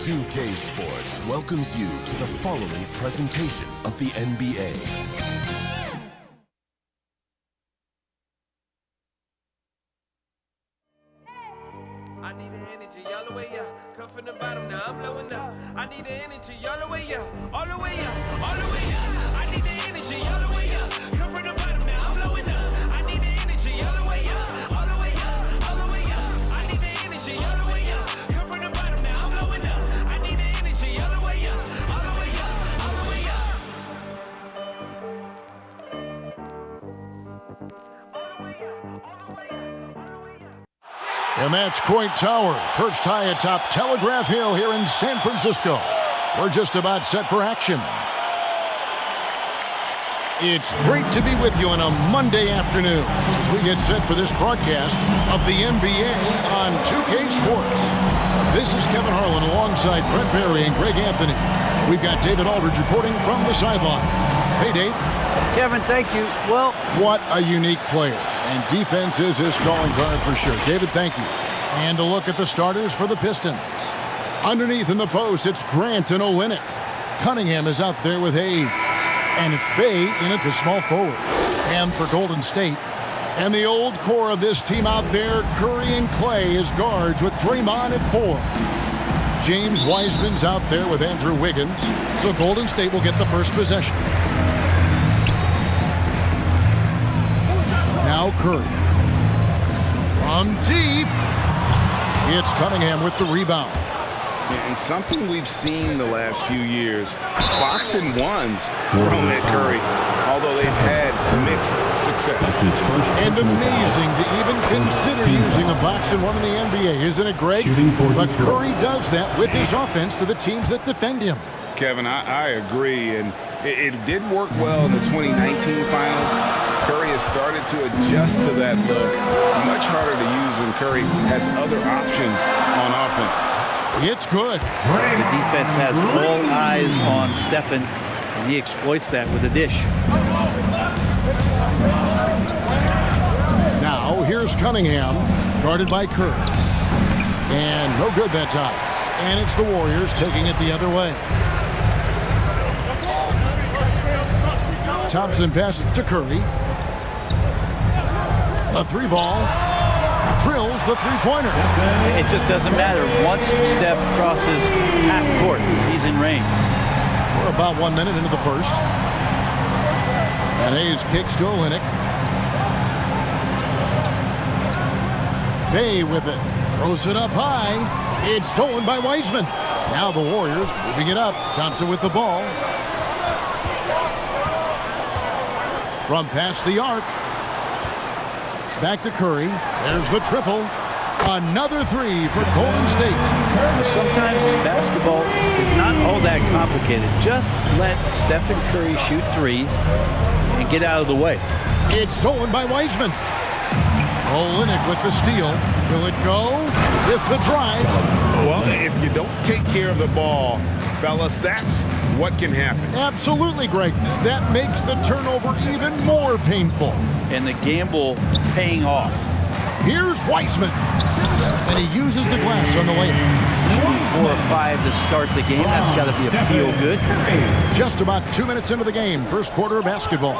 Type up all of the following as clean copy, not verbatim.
2K Sports welcomes you to the following presentation of the NBA. I need the energy all the way up. Come from the bottom, now I'm blowing up. I need the energy all the way up. All the way up, all the way up. I need the energy all the way up. Come from the bottom, now I'm blowing up. I need the energy all the way up. All the way up, all the way up. I need the energy all the way up. Come from the bottom, now I'm blowing up. I need the energy all the way up. All the way up, all the way up. And that's Coit Tower, perched high atop Telegraph Hill here in San Francisco. We're just about set for action. It's great to be with you on a Monday afternoon as we get set for this broadcast of the NBA on 2K Sports. This is Kevin Harlan alongside Brett Barry and Greg Anthony. We've got David Aldridge reporting from the sideline. Hey, Dave. Kevin, thank you. Well, what a unique player. And defense is his calling card for sure. David, thank you. And a look at the starters for the Pistons. Underneath in the post, it's Grant and Olynyk. Cunningham is out there with Hayes. And it's Bay in at the small forward. And for Golden State. And the old core of this team out there, Curry and Clay as guards with Draymond at 4. James Wiseman's out there with Andrew Wiggins. So Golden State will get the first possession. Now Curry. From deep. It's Cunningham with the rebound. And something we've seen the last few years, boxing ones thrown at Curry, although they've had mixed success. And amazing to even consider using a boxing one in the NBA, isn't it, Greg? But Curry does that with his offense to the teams that defend him. Kevin, I agree, and it did work well in the 2019 finals. Curry has started to adjust to that look. Much harder to use when Curry has other options on offense. It's good. The defense has all eyes on Steph, and he exploits that with a dish. Now, here's Cunningham, guarded by Curry. And no good that time. And it's the Warriors taking it the other way. Thompson passes to Curry. A three ball. Drills the three-pointer. It just doesn't matter. Once Steph crosses half court, he's in range. We're about 1 minute into the first. And Hayes kicks to Olynyk. Bay with it. Throws it up high. It's stolen by Wiseman. Now the Warriors moving it up. Thompson with the ball. From past the arc. Back to Curry. There's the triple. Another three for Golden State. Sometimes basketball is not all that complicated. Just let Steph and Curry shoot threes and get out of the way. It's stolen by Wiseman. Olynyk with the steal. Will it go? With the drive. Well, if you don't take care of the ball, fellas, that's what can happen. Absolutely, Greg. That makes the turnover even more painful. And the gamble paying off. Here's Wiseman. And he uses the glass on the layup. Shooting 4 or 5 to start the game. That's got to be a feel-good. Just about 2 minutes into the game. First quarter of basketball.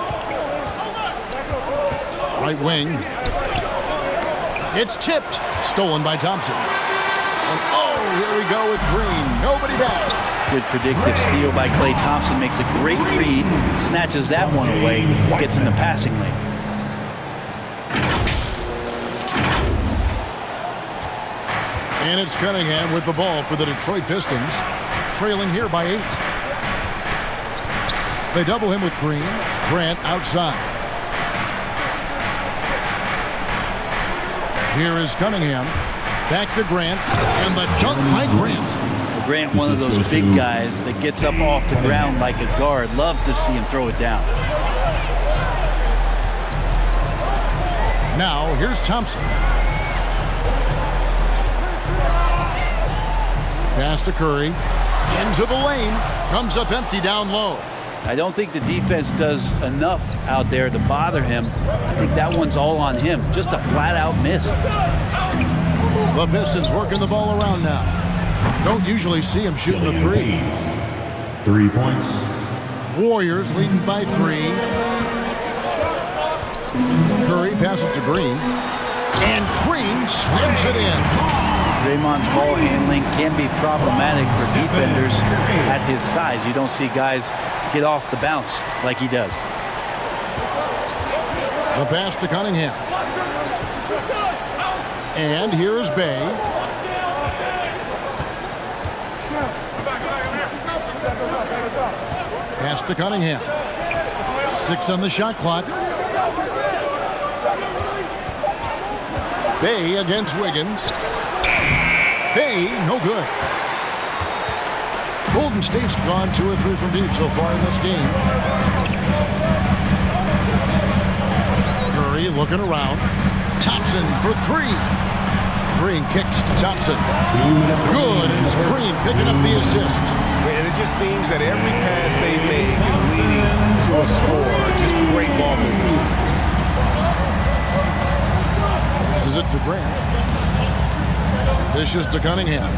Right wing. It's tipped. Stolen by Thompson. And oh, here we go with Green. Nobody back. Good predictive steal by Klay Thompson. Makes a great read. Snatches that one away. Gets in the passing lane. And it's Cunningham with the ball for the Detroit Pistons. Trailing here by 8. They double him with Green. Grant outside. Here is Cunningham. Back to Grant. And the dunk by Grant. Grant, one of those big guys that gets up off the ground like a guard. Love to see him throw it down. Now, here's Thompson. Pass to Curry. Into the lane. Comes up empty down low. I don't think the defense does enough out there to bother him. I think that one's all on him. Just a flat-out miss. The Pistons working the ball around now. Don't usually see him shooting the three. 3 points. Warriors leading by 3. Curry passes to Green. And Green slams it in. Draymond's ball handling can be problematic for defenders at his size. You don't see guys get off the bounce like he does. The pass to Cunningham. And here's Bay. Pass to Cunningham. 6 on the shot clock. Bay against Wiggins. Bay, no good. Golden State's gone 2 or 3 from deep so far in this game. Curry looking around. Thompson for 3. Green kicks to Thompson. Good, and it's Green picking up the assist. And it just seems that every pass they make is leading to a score. Just great ball movement. This is it to Grant. Dishes to Cunningham.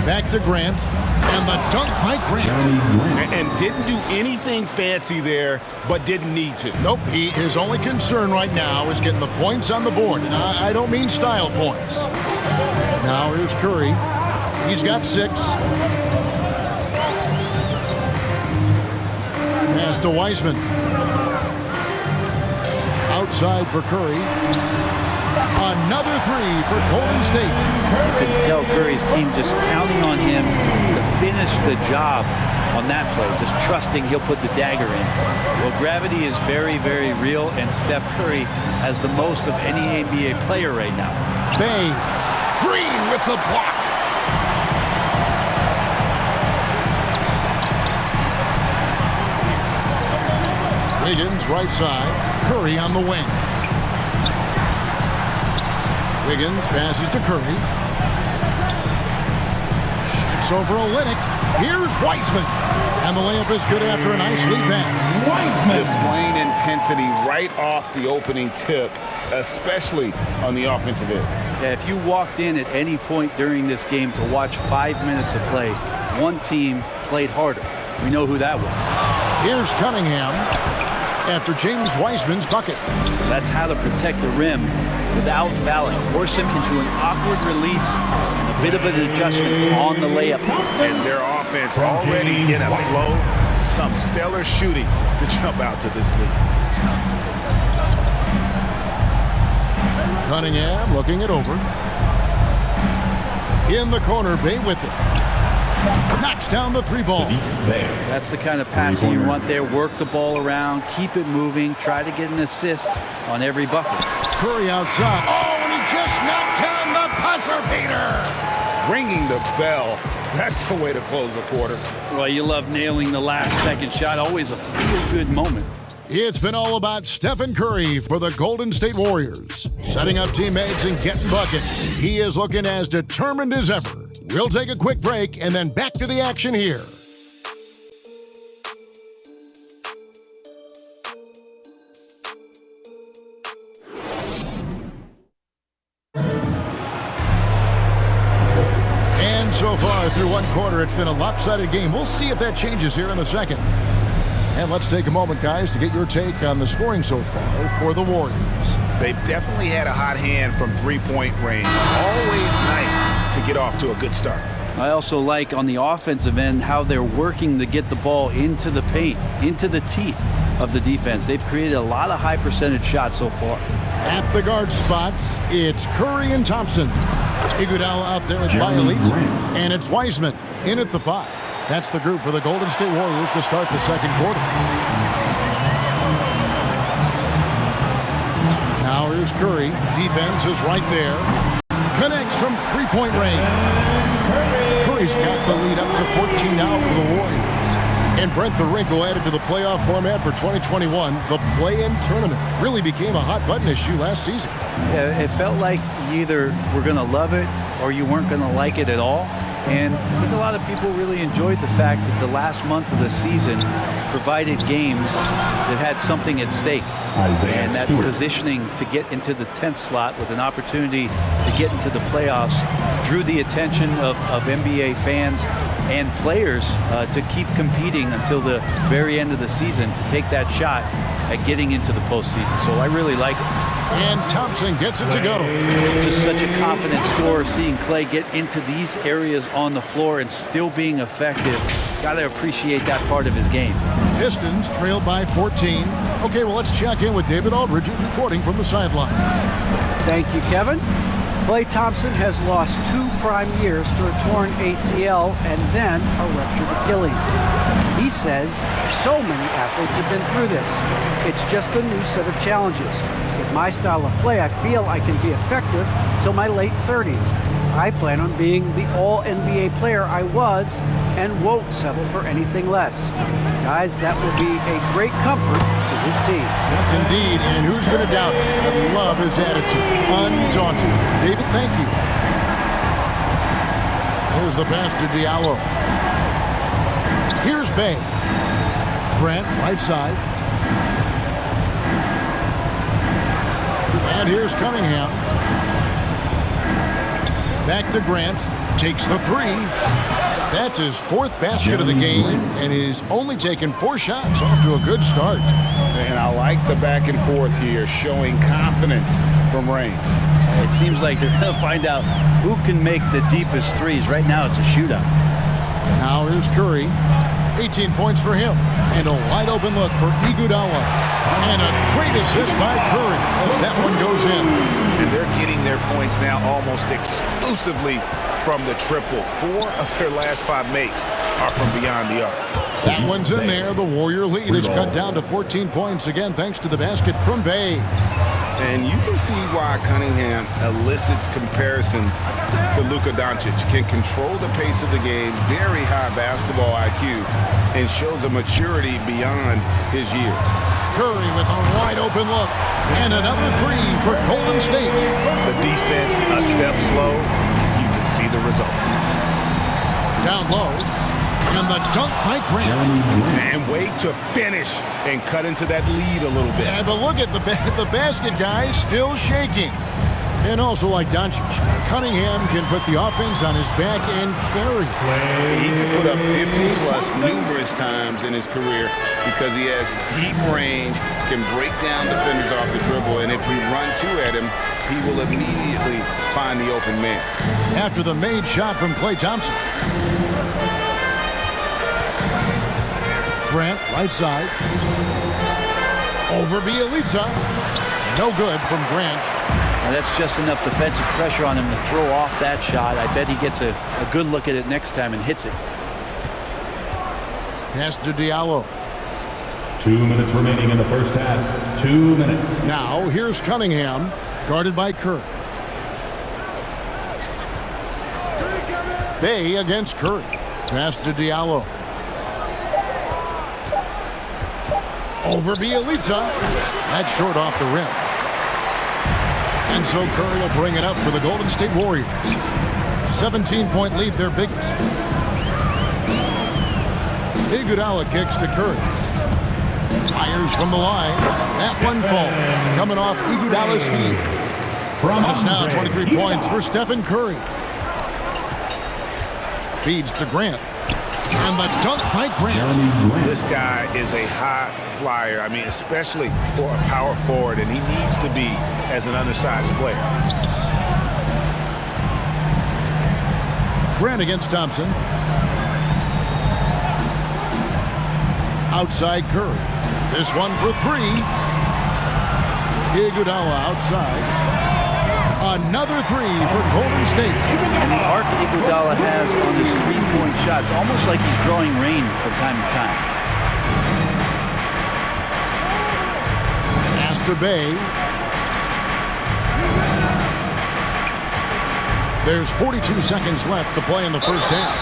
Back to Grant. And the dunk by Grant. And didn't do anything fancy there, but didn't need to. Nope, his only concern right now is getting the points on the board. And I don't mean style points. Now here's Curry. He's got 6. Pass to Wiseman. Outside for Curry. Another 3 for Golden State. You can tell Curry's team just counting on him to finish the job on that play, just trusting he'll put the dagger in. Well, gravity is very, very real, and Steph Curry has the most of any NBA player right now. Bay. Green with the block. Wiggins right side. Curry on the wing. Wiggins passes to Curry. Shoots over Olynyk. Here's Wiseman. And the layup is good after a nice lead pass. Displaying intensity right off the opening tip, especially on the offensive end. Yeah, if you walked in at any point during this game to watch 5 minutes of play, one team played harder. We know who that was. Here's Cunningham after James Wiseman's bucket. That's how to protect the rim without fouling. Force him into an awkward release and a bit of an adjustment on the layup. And their offense already in a flow. Some stellar shooting to jump out to this lead. Cunningham looking it over. In the corner, Bay with it. Knocks down the 3 ball. That's the kind of passing you want there. Work the ball around, keep it moving, try to get an assist on every bucket. Curry outside. Oh, and he just knocked down the buzzer beater. Ringing the bell. That's the way to close a quarter. Well, you love nailing the last second shot. Always a feel-good moment. It's been all about Stephen Curry for the Golden State Warriors. Setting up teammates and getting buckets. He is looking as determined as ever. We'll take a quick break and then back to the action here. And so far through one quarter, it's been a lopsided game. We'll see if that changes here in the second. And let's take a moment, guys, to get your take on the scoring so far for the Warriors. They've definitely had a hot hand from three-point range. Always nice to get off to a good start. I also like on the offensive end how they're working to get the ball into the paint, into the teeth of the defense. They've created a lot of high percentage shots so far. At the guard spots, it's Curry and Thompson. Iguodala out there at Bielitsa. And it's Wiseman in at the 5. That's the group for the Golden State Warriors to start the second quarter. Now here's Curry. Defense is right there. Connects from three-point range. Curry's got the lead up to 14 now for the Warriors. And Brent, the wrinkle added to the playoff format for 2021, the play-in tournament really became a hot-button issue last season. Yeah, it felt like you either were going to love it or you weren't going to like it at all. And I think a lot of people really enjoyed the fact that the last month of the season provided games that had something at stake. And that positioning to get into the 10th slot with an opportunity to get into the playoffs drew the attention of NBA fans and players to keep competing until the very end of the season to take that shot at getting into the postseason. So I really like it. And Thompson gets it to go. Just such a confident scorer, seeing Clay get into these areas on the floor and still being effective. Got to appreciate that part of his game. Pistons trailed by 14. Okay, well, let's check in with David Aldridge, who's reporting from the sideline. Thank you, Kevin. Klay Thompson has lost 2 prime years to a torn ACL and then a ruptured Achilles. He says so many athletes have been through this. It's just a new set of challenges. With my style of play, I feel I can be effective till my late 30s. I plan on being the all-NBA player I was and won't settle for anything less. Guys, that will be a great comfort to this team. Indeed, and who's going to doubt it? I love his attitude. Undaunted. David, thank you. Here's the pass to Diallo. Here's Bay. Grant, right side. And here's Cunningham. Back to Grant. Takes the 3. That's his 4th basket of the game, and he's only taken 4 shots. Off to a good start. And I like the back and forth here, showing confidence from Rain. It seems like they're going to find out who can make the deepest threes. Right now, it's a shootout. Now here's Curry. 18 points for him. And a wide open look for Iguodala. And a great assist by Curry as that one goes in. And they're getting their points now almost exclusively from the triple. 4 of their last 5 makes are from beyond the arc. That one's in there. The Warrior lead is cut down to 14 points again thanks to the basket from Bay. And you can see why Cunningham elicits comparisons to Luka Doncic. Can control the pace of the game, very high basketball IQ, and shows a maturity beyond his years. Curry with a wide open look. And another 3 for Golden State. The defense a step slow. You can see the result. Down low. And the dunk by Grant. And wait to finish and cut into that lead a little bit. Yeah, but look at the basket, guys, still shaking. And also like Doncic, Cunningham can put the offense on his back and carry. He can put up 50-plus numerous times in his career because he has deep range, can break down defenders off the dribble, and if you run 2 at him, he will immediately find the open man. After the made shot from Klay Thompson. Grant, right side. Over Bielitsa. No good from Grant. Now that's just enough defensive pressure on him to throw off that shot. I bet he gets a good look at it next time and hits it. Pass to Diallo. 2 minutes remaining in the first half. 2 minutes. Now here's Cunningham, guarded by Curry. Bay against Curry. Pass to Diallo. Over Bielitsa. That's short off the rim. And so Curry will bring it up for the Golden State Warriors. 17-point lead, their biggest. Iguodala kicks to Curry. Fires from the line. That one falls. Coming off Iguodala's feet. And it's now 23 points for Stephen Curry. Feeds to Grant. And the dunk by Grant. This guy is a high flyer. I mean, especially for a power forward, and he needs to be as an undersized player. Grant against Thompson. Outside Curry. This one for 3. Iguodala outside. Another 3 for Golden State. And the arc Iguodala has on his 3-point shots, almost like he's drawing rain from time to time. Pass to Bay. There's 42 seconds left to play in the first half.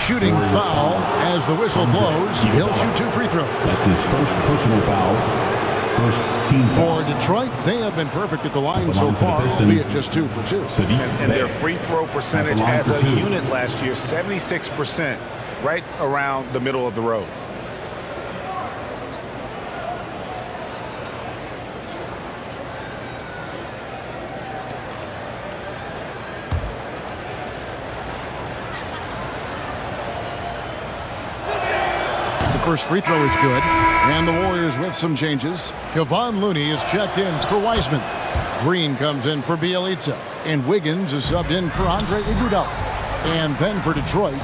Shooting foul as the whistle blows. He'll shoot 2 free throws. That's his first personal foul. First team foul. For Detroit, they have been perfect at the line so far, albeit just 2 for 2. And their free throw percentage as a unit last year, 76%, right around the middle of the road. First free throw is good, and the Warriors with some changes. Kevon Looney is checked in for Wiseman. Green comes in for Bielitsa, and Wiggins is subbed in for Andre Iguodala. And then for Detroit,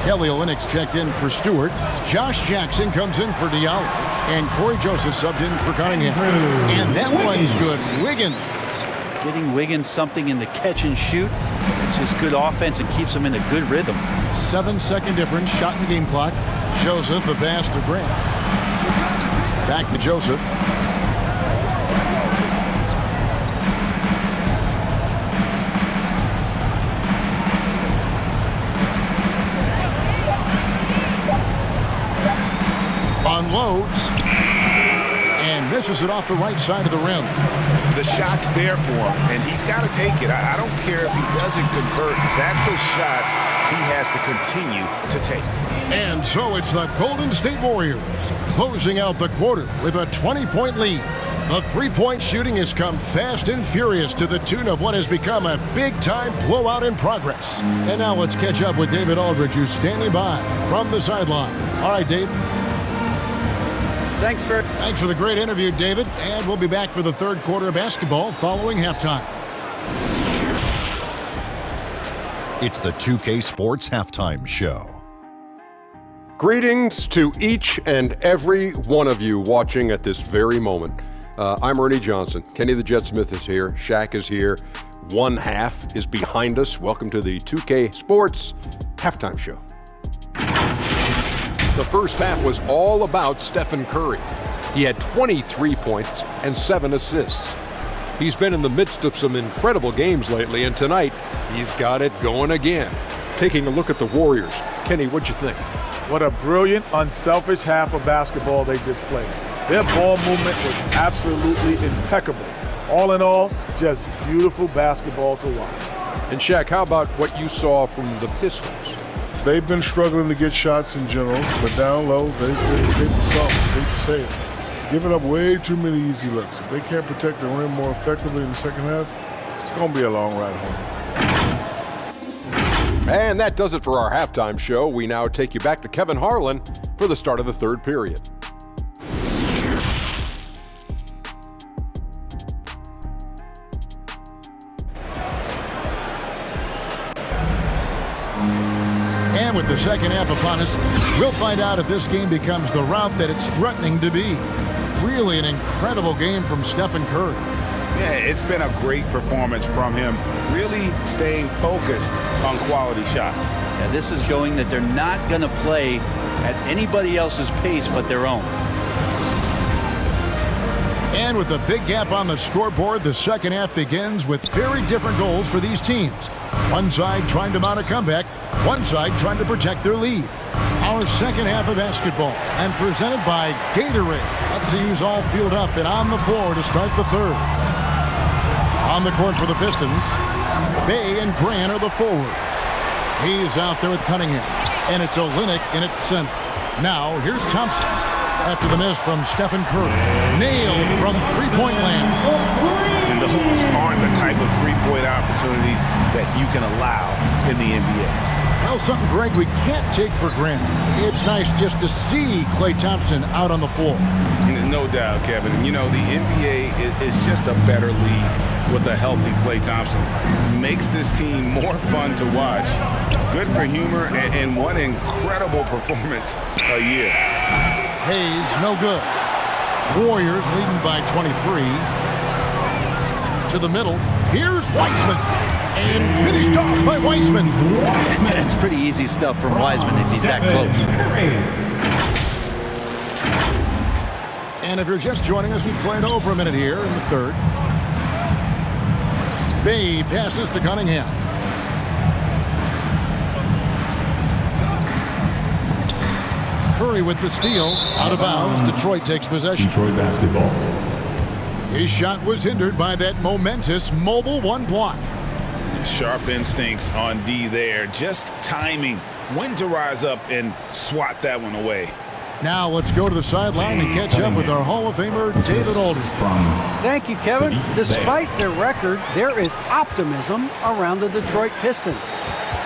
Kelly Olynyk's checked in for Stewart. Josh Jackson comes in for Diallo, and Corey Joseph subbed in for Cunningham. And that one's good. Wiggins. Getting Wiggins something in the catch and shoot. It's just good offense and keeps him in a good rhythm. 7-second difference, shot and game clock. Joseph, the pass to Grant. Back to Joseph. Unloads. And misses it off the right side of the rim. The shot's there for him, and he's got to take it. I don't care if he doesn't convert. That's a shot he has to continue to take. And so it's the Golden State Warriors closing out the quarter with a 20-point lead. The three-point shooting has come fast and furious to the tune of what has become a big-time blowout in progress. And now let's catch up with David Aldridge, who's standing by from the sideline. All right, Dave. Thanks for the great interview, David. And we'll be back for the third quarter of basketball following halftime. It's the 2K Sports Halftime Show. Greetings to each and every one of you watching at this very moment. I'm Ernie Johnson. Kenny the Jet Smith is here. Shaq is here. One half is behind us. Welcome to the 2K Sports Halftime Show. The first half was all about Stephen Curry. He had 23 points and 7 assists. He's been in the midst of some incredible games lately, and tonight he's got it going again. Taking a look at the Warriors. Kenny, what'd you think? What a brilliant, unselfish half of basketball they just played. Their ball movement was absolutely impeccable. All in all, just beautiful basketball to watch. And Shaq, how about what you saw from the Pistons? They've been struggling to get shots in general, but down low, they've been something. I hate to say it. Giving up way too many easy looks. If they can't protect the rim more effectively in the second half, it's going to be a long ride home. And that does it for our halftime show. We now take you back to Kevin Harlan for the start of the third period. And with the second half upon us, we'll find out if this game becomes the route that it's threatening to be. Really an incredible game from Stephen Curry. Yeah, it's been a great performance from him, really staying focused on quality shots. Yeah, this is showing that they're not going to play at anybody else's pace but their own. And with a big gap on the scoreboard, the second half begins with very different goals for these teams. One side trying to mount a comeback, one side trying to protect their lead. Our second half of basketball, and presented by Gatorade. Let's see who's all fueled up and on the floor to start the third. On the court for the Pistons, Bay and Grant are the forwards. He's out there with Cunningham, and it's Olynyk in at center. Now, here's Thompson. After the miss from Stephen Curry. Nailed from three-point land. And those aren't the type of three-point opportunities that you can allow in the NBA. Well, something, Greg, we can't take for granted. It's nice just to see Klay Thompson out on the floor. No doubt, Kevin. And, you know, the NBA is just a better league with a healthy Klay Thompson. Makes this team more fun to watch. Good for humor and one incredible performance a year. Hayes, no good. Warriors leading by 23. To the middle. Here's Wiseman. And finished off by Wiseman. That's pretty easy stuff from Wiseman if he's that close. And if you're just joining us, we played over a minute here in the third. Bay passes to Cunningham. Curry with the steal. Out of bounds. Detroit takes possession. Detroit basketball. His shot was hindered by that momentous mobile one block. Sharp instincts on D there. Just timing when to rise up and swat that one away. Now let's go to the sideline and catch up with our Hall of Famer, David Aldridge. Thank you, Kevin. Despite their record, there is optimism around the Detroit Pistons.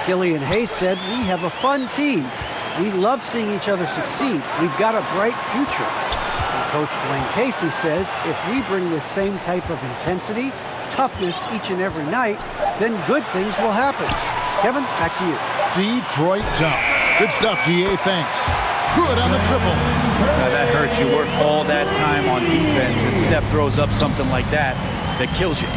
Killian Hayes said, "We have a fun team. We love seeing each other succeed. We've got a bright future." And Coach Dwayne Casey says, "If we bring this same type of intensity, toughness each and every night, then good things will happen." Kevin, back to you. Detroit tough. Good stuff, DA. Thanks. Good on the triple. Now that hurts. You work all that time on defense, and Steph throws up something like that kills you.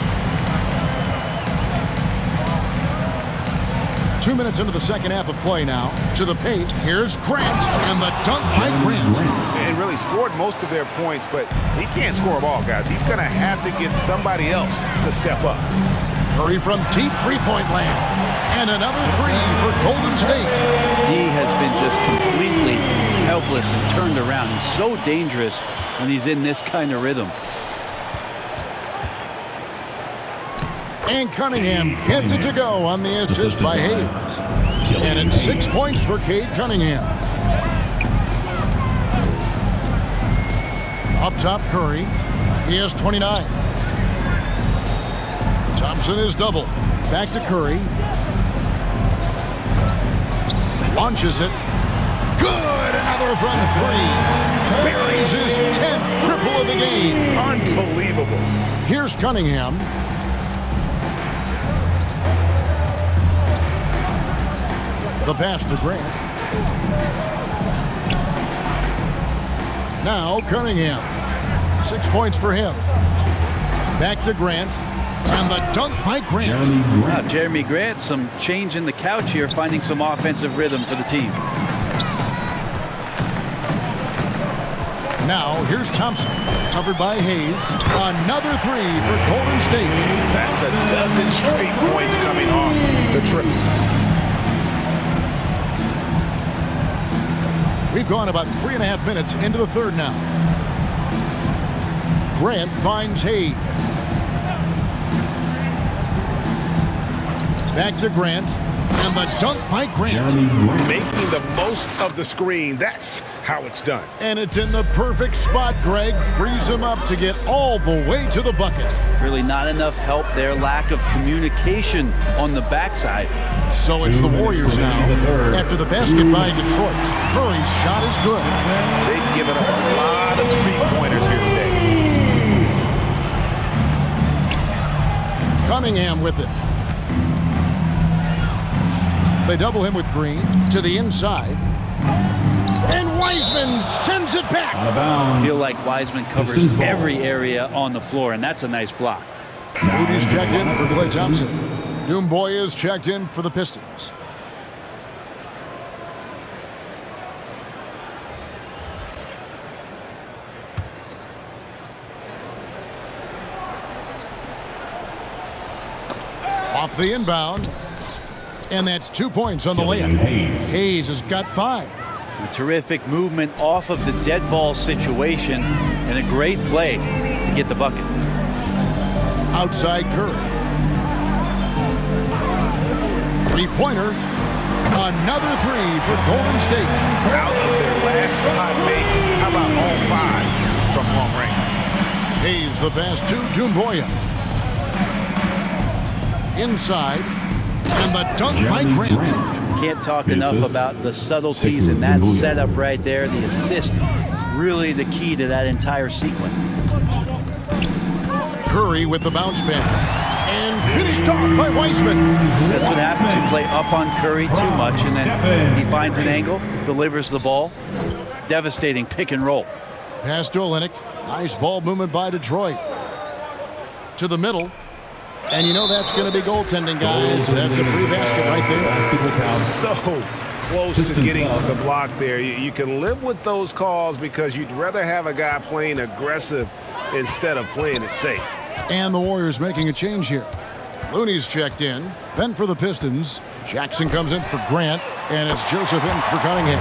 2 minutes into the second half of play now. To the paint, here's Grant, and the dunk by Grant. And really scored most of their points, but he can't score them all, guys. He's going to have to get somebody else to step up. Curry from deep three-point land. And another three for Golden State. D has been just completely helpless and turned around. He's so dangerous when he's in this kind of rhythm. And Cunningham gets it to go on the assist by Hayes. And it's 6 points for Cade Cunningham. Up top, Curry. He has 29. Thompson is double. Back to Curry. Launches it. Good! Another from three. Buries his 10th triple of the game. Unbelievable. Here's Cunningham. The pass to Grant. Now Cunningham. 6 points for him. Back to Grant. And the dunk by Grant. Now Jeremy Grant, some change in the couch here, finding some offensive rhythm for the team. Now here's Thompson. Covered by Hayes. Another three for Golden State. That's a dozen straight points coming off the triple. We've gone about 3.5 minutes into the third now. Grant finds Hayes. Back to Grant. And the dunk by Grant. Making the most of the screen. That's how it's done. And it's in the perfect spot, Greg. Frees him up to get all the way to the bucket. Really not enough help there. Lack of communication on the backside. So it's the Warriors now. After the basket by Detroit, Curry's shot is good. They've given up a lot of three-pointers here today. Cunningham with it. They double him with Green to the inside. And Wiseman sends it back. I feel like Wiseman covers every area on the floor, and that's a nice block. Moody's checked in for Klay Thompson. Doomboy is checked in for the Pistons. Off the inbound. And that's 2 points on the layup. Hayes has got 5. A terrific movement off of the dead ball situation and a great play to get the bucket. Outside Curry. Three-pointer. Another three for Golden State. Out of their last 5 makes, how about all 5 from long range? Hayes the pass to Doomboy. Inside. And the dunk by Grant. Can't talk enough about the subtleties in that setup right there. The assist, really the key to that entire sequence. Curry with the bounce pass. And finished off by Wiseman. That's what happens. You play up on Curry too much, and then he finds an angle, delivers the ball. Devastating pick and roll. Pass to Olynyk. Nice ball movement by Detroit. To the middle. And you know that's going to be goaltending, guys. That's a free basket right there. So close to getting the block there. You can live with those calls because you'd rather have a guy playing aggressive instead of playing it safe. And the Warriors making a change here. Looney's checked in. Then for the Pistons, Jackson comes in for Grant, and it's Joseph in for Cunningham.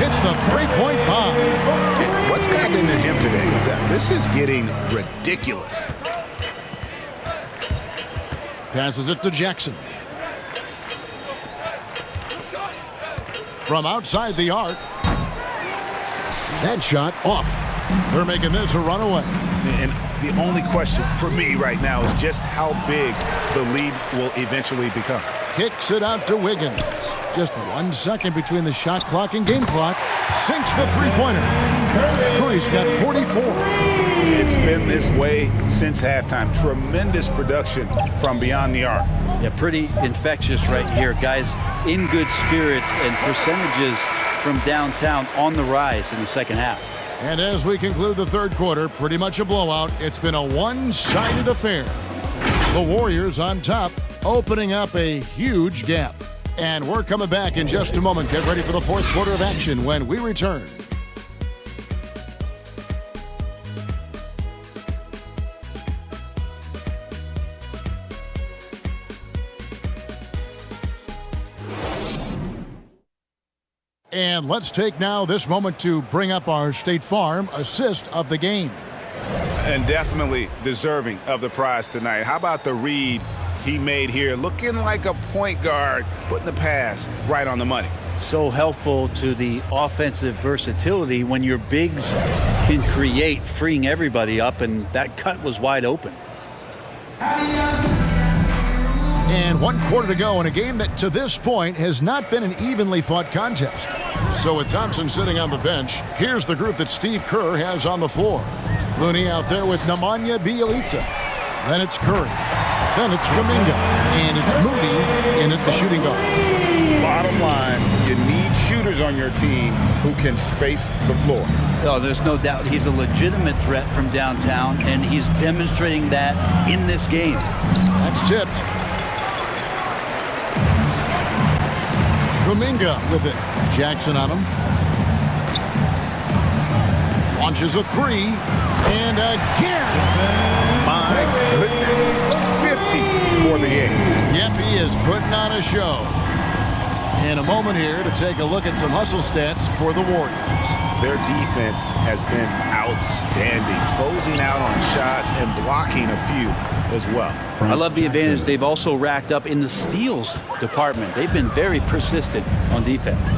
It's the three-point bomb. What's gotten into him today? This is getting ridiculous. Passes it to Jackson. From outside the arc. That shot off. They're making this a runaway. And the only question for me right now is just how big the lead will eventually become. Kicks it out to Wiggins. Just 1 second between the shot clock and game clock. Sinks the three-pointer. Curry's got 44. It's been this way since halftime. Tremendous production from beyond the arc. Yeah, pretty infectious right here. Guys in good spirits and percentages from downtown on the rise in the second half. And as we conclude the third quarter, pretty much a blowout. It's been a one-sided affair. The Warriors on top, opening up a huge gap. And we're coming back in just a moment. Get ready for the fourth quarter of action when we return. And let's take now this moment to bring up our State Farm assist of the game. And definitely deserving of the prize tonight. How about the read he made here? Looking like a point guard, putting the pass right on the money. So helpful to the offensive versatility when your bigs can create, freeing everybody up, and that cut was wide open. And 1 quarter to go in a game that to this point has not been an evenly fought contest. So with Thompson sitting on the bench, here's the group that Steve Kerr has on the floor. Looney out there with Nemanja Bjelica. Then it's Curry. Then it's Kuminga. And it's Moody in at the shooting guard. Bottom line, you need shooters on your team who can space the floor. Oh, there's no doubt he's a legitimate threat from downtown, and he's demonstrating that in this game. That's tipped. Kuminga with it. Jackson on him. Launches a three. And again. My goodness. 50 for the game. Yep, he is putting on a show. In a moment here to take a look at some hustle stats for the Warriors. Their defense has been outstanding, closing out on shots and blocking a few as well. I love the advantage they've also racked up in the steals department. They've been very persistent on defense.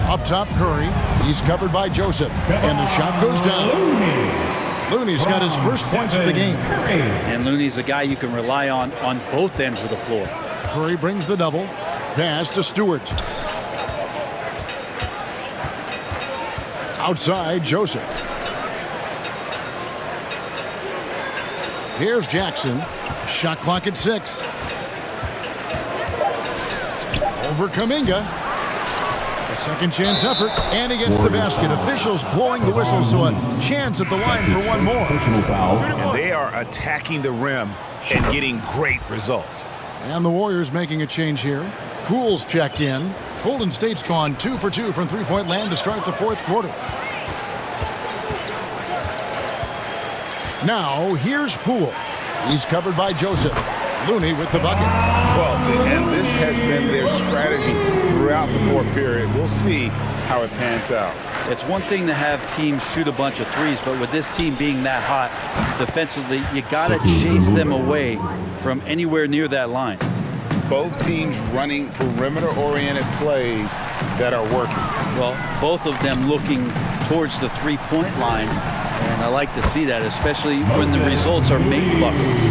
Up top, Curry. He's covered by Joseph. And the shot goes down. Looney's got his first points of the game. And Looney's a guy you can rely on both ends of the floor. Curry brings the double. Pass to Stewart. Outside, Joseph. Here's Jackson. Shot clock at 6. Over Kuminga. A second chance effort, and he gets the basket. Officials blowing the whistle, so a chance at the line for one more. And they are attacking the rim and getting great results. And the Warriors making a change here. Poole's checked in. Golden State's gone 2 for 2 from three-point land to start the fourth quarter. Now, here's Poole. He's covered by Joseph. Looney with the bucket. Well, and this has been their strategy throughout the fourth period. We'll see how it pans out. It's one thing to have teams shoot a bunch of threes, but with this team being that hot defensively, you got to chase them away from anywhere near that line. Both teams running perimeter-oriented plays that are working. Well, both of them looking towards the three-point line. And I like to see that, especially when the results are made buckets.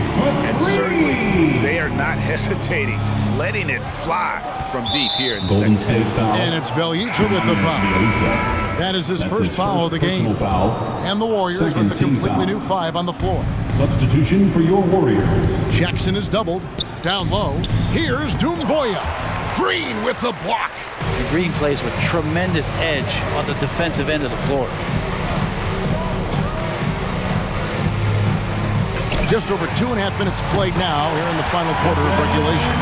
And certainly they are not hesitating, letting it fly from deep here in the second half. And it's Bjelica with the foul. That is his first foul of the game. And the Warriors with a completely new 5 on the floor. Substitution for your Warriors. Jackson is doubled. Down low. Here's Doumbouya. Green with the block. The Green plays with tremendous edge on the defensive end of the floor. Just over 2.5 minutes played now here in the final quarter of regulation.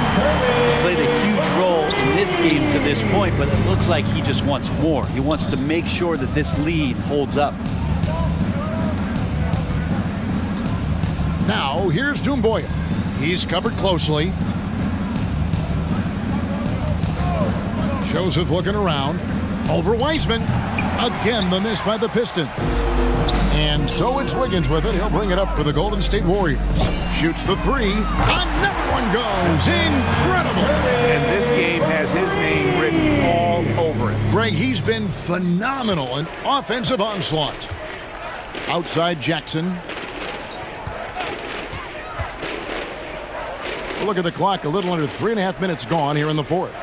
He's played a huge role in this game to this point, but it looks like he just wants more. He wants to make sure that this lead holds up. Now, here's Doumbouya. He's covered closely. Joseph looking around. Over Wiseman. Again, the miss by the Pistons. And so it's Wiggins with it. He'll bring it up for the Golden State Warriors. Shoots the three. Another one goes. Incredible. And this game has his name written all over it. Greg, he's been phenomenal in offensive onslaught. Outside Jackson. Look at the clock. A little under 3.5 minutes gone here in the fourth.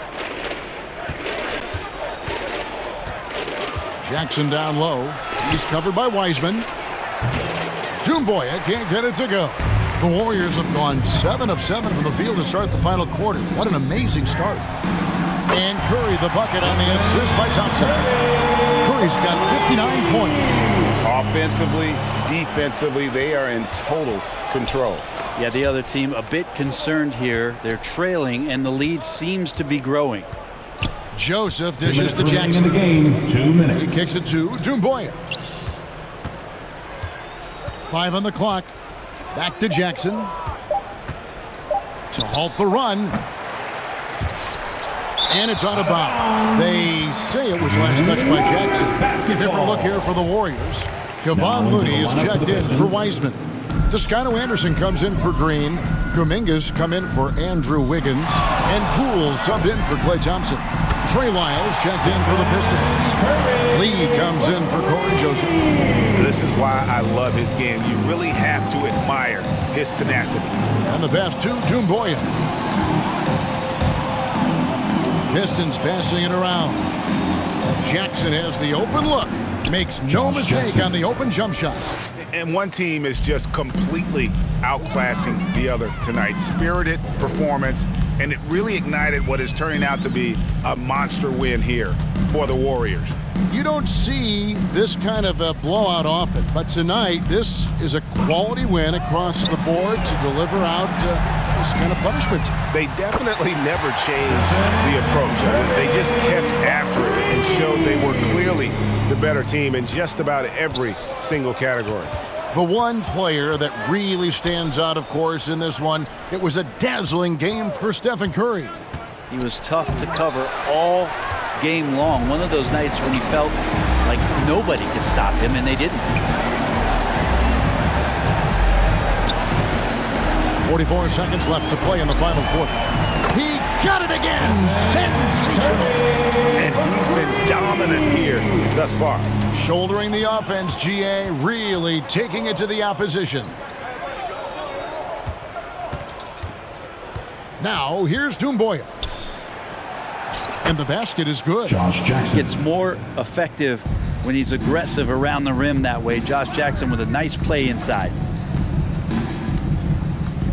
Jackson down low. He's covered by Wiseman. Doumbouya can't get it to go. The Warriors have gone 7 of 7 from the field to start the final quarter. What an amazing start. And Curry the bucket on the assist by Thompson. Curry's got 59 points. Offensively, defensively, they are in total control. Yeah, the other team a bit concerned here. They're trailing, and the lead seems to be growing. Joseph dishes to Jackson. Game, 2 minutes. He kicks it to Doumbouya. 5 on the clock. Back to Jackson. To halt the run. And it's out of bounds. They say it was last touched by Jackson. Different look here for the Warriors. Kevon Looney is checked in for Wiseman. Toscano Anderson comes in for Green. Kuminga's come in for Andrew Wiggins. And Poole subbed in for Klay Thompson. Trey Lyles checked in for the Pistons. Lee comes in for Corey Joseph. This is why I love his game. You really have to admire his tenacity. And the pass to Doumbouya. Pistons passing it around. Jackson has the open look. Makes no mistake on the open jump shot. And one team is just completely outclassing the other tonight. Spirited performance, and it really ignited what is turning out to be a monster win here for the Warriors. You don't see this kind of a blowout often, but tonight this is a quality win across the board to deliver out this kind of punishment. They definitely never changed the approach. They just kept after it and showed they were clearly the better team in just about every single category. The one player that really stands out, of course, in this one, it was a dazzling game for Stephen Curry. He was tough to cover all game long. One of those nights when he felt like nobody could stop him, and they didn't. 44 seconds left to play in the final quarter. He got it again! Sensational! And he's been dominant here thus far. Shouldering the offense, GA really taking it to the opposition. Now, here's Doumbouya. And the basket is good. Josh Jackson. It's more effective when he's aggressive around the rim that way. Josh Jackson with a nice play inside.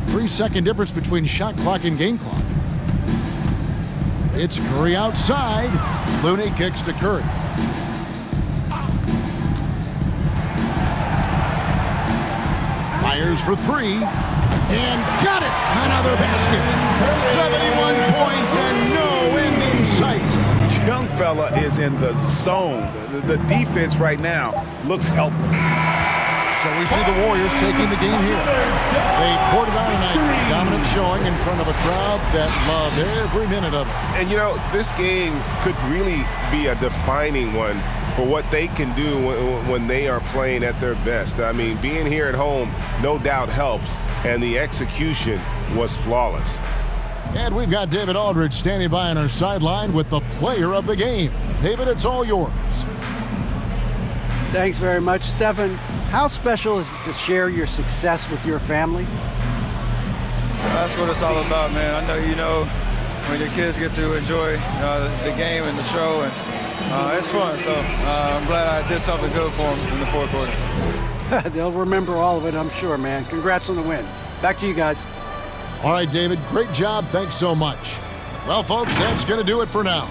3-second difference between shot clock and game clock. It's Curry outside. Looney kicks to Curry. Fires for three. And got it! Another basket. 71 points and no end in sight. Young fella is in the zone. The defense right now looks helpless. So we see the Warriors taking the game here. They poured it on tonight. Dominant showing in front of a crowd that loved every minute of it. And you know, this game could really be a defining one for what they can do when they are playing at their best. I mean, being here at home no doubt helps, and the execution was flawless. And we've got David Aldridge standing by on our sideline with the player of the game. David, it's all yours. Thanks very much, Stephen. How special is it to share your success with your family? That's what it's all about, man. I know you know when your kids get to enjoy the game and the show, and it's fun. So I'm glad I did something good for them in the fourth quarter. They'll remember all of it, I'm sure, man. Congrats on the win. Back to you guys. All right, David, great job. Thanks so much. Well, folks, that's going to do it for now.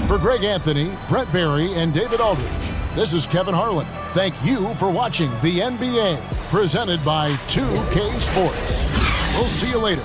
For Greg Anthony, Brett Barry, and David Aldridge, this is Kevin Harlan. Thank you for watching the NBA, presented by 2K Sports. We'll see you later.